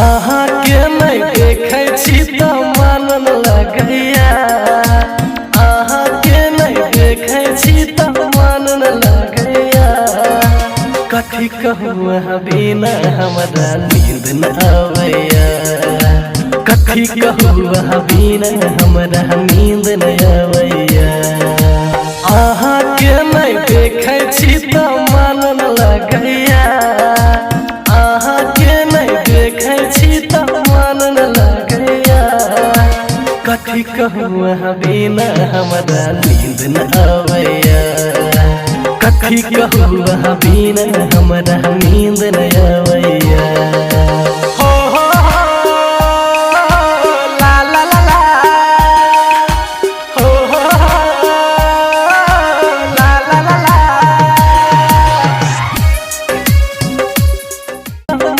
अहाँ के नहीं देखै छी त मन लगैया। अहाँ के नहीं देखै छी त मन लगैया। कथी कहूँ अहाँ बिना हमरा नींद न आवैया। कथी कहूँ अहाँ बिना हमरा नींद न आवैया। अहाँ के नहीं देखै छी त मन लगैया। अहाँ के नहीं देखै छी त मन लगैया। कथी कहूँ अहाँ बिना हमरा नींद न आवैया। कथी कहूँ अहाँ बिना हमरा नींद न आवैया।